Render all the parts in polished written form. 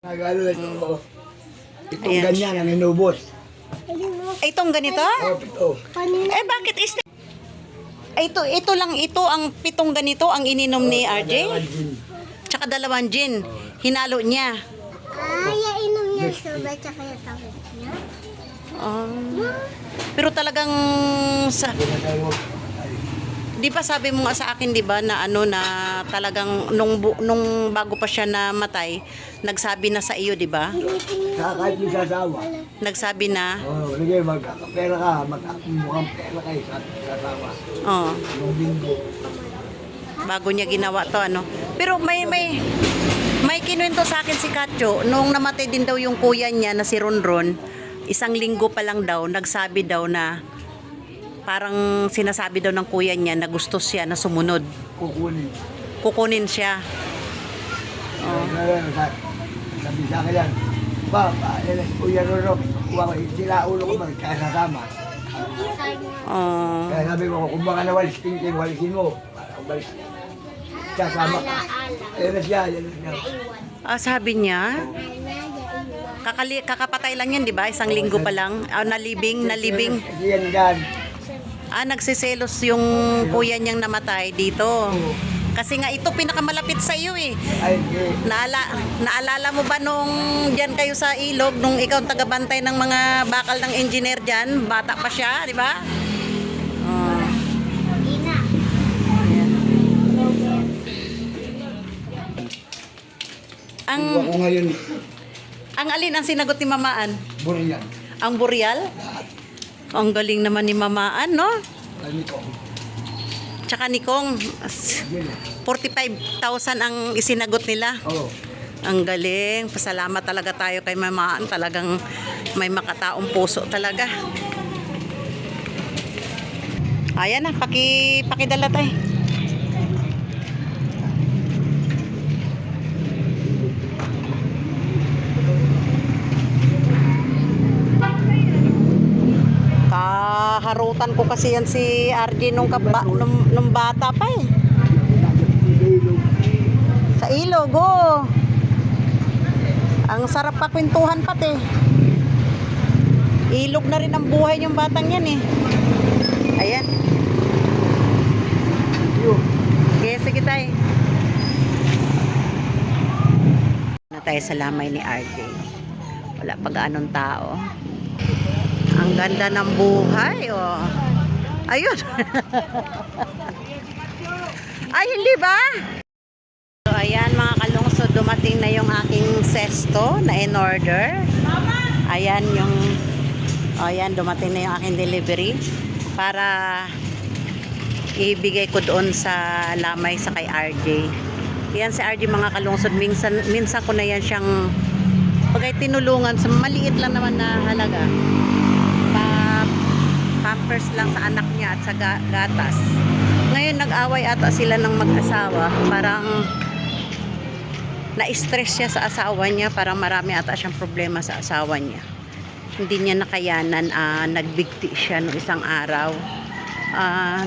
Nagalo ito. Itong Ayan. ganyan ang inubos. Itong ganito? Oh, ito. Eh bakit ito lang ito ang pitong ganito ang ininom ni RJ? Tsaka dalawang gin. Hinalo niya. Inom niya soba tsaka yung tawid niya. Pero talagang sa di ba sabi mo nga sa akin, di ba, na ano na talagang nung bago pa siya namatay, nagsabi na sa iyo, di ba? Kahit may sasawa. Nagsabi na, Oh, sige, magkakapera ka, mukhang pera kayo sa sasawa. oh, Nung linggo. bago niya ginawa to, ano. Pero may kinuwento sa akin si Katyo, nung namatay din daw yung kuya niya na si Ronron, isang linggo pa lang daw, nagsabi daw na parang sinasabi daw ng kuya niya na gusto siya na sumunod. Kukunin. Kukunin siya. Sabi sa akin yan, Kuya Roro, sila ulo ko magkasama. Kaya sabi ko, kung baka nawalis tingting, walisin mo. Walis. Kasama. Ayan na siya, ayan na siya. Sabi niya, kakapatay lang yan, di ba? Isang linggo pa lang. Nalibing. Kasi yan dyan. Nagsiselos yung kuya niyang namatay dito. Kasi nga ito pinakamalapit sa iyo eh. Ay, hindi. Naalala mo ba nung diyan kayo sa ilog, nung ikaw ang tagabantay ng mga bakal ng engineer diyan, bata pa siya, di ba? Oh. Ang Ako ngayon, alin ang sinagot ni Mamaan? burin yan. Ang Boreal? Ang galing naman ni Mamaan, no? Ano ko? Tsaka ni Kong, 45,000 ang isinagot nila. Oo. Ang galing. Pasalamat talaga tayo kay Mamaan. Talagang may makataong puso talaga. Ayan na, pakidala tayo. Kaharutan ko kasi yan si RJ nung bata pa eh. Sa ilog, oh. Ang sarap pa kwentuhan pati. Ilog na rin ang buhay yung batang yan eh. Ayan. Okay, sige tayo. Na tayo sa lamay ni RJ. Wala pa gaanong tao. Ang ganda ng buhay, oh. Ayun. Ay, hindi ba? So, ayan mga kalungsod, dumating na yung aking sesto na in order. Ayan yung, ayan, dumating na yung aking delivery para ibigay ko doon sa lamay sa kay RJ. Yan si RJ mga kalungsod, minsan ko na yan siyang pagay tinulungan sa maliit lang naman na halaga. Pampers lang sa anak niya at sa gatas. Ngayon nag-away ata sila ng mag-asawa. Parang na-stress siya sa asawa niya. Parang marami ata siyang problema sa asawa niya. Hindi niya nakayanan. Nagbigti siya noong isang araw.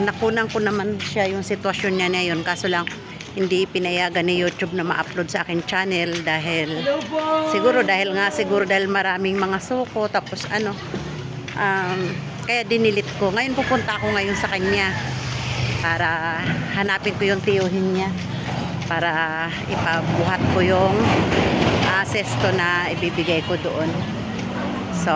Nakunan ko naman siya yung sitwasyon niya ngayon. Kaso lang hindi pinayagan ni YouTube na ma-upload sa akin channel dahil siguro dahil maraming mga suko, tapos kaya dinilit ko. Ngayon pupunta ako ngayon sa kanya para hanapin ko yung tiyuhin niya para ipabuhat ko yung sesto na ibibigay ko doon. So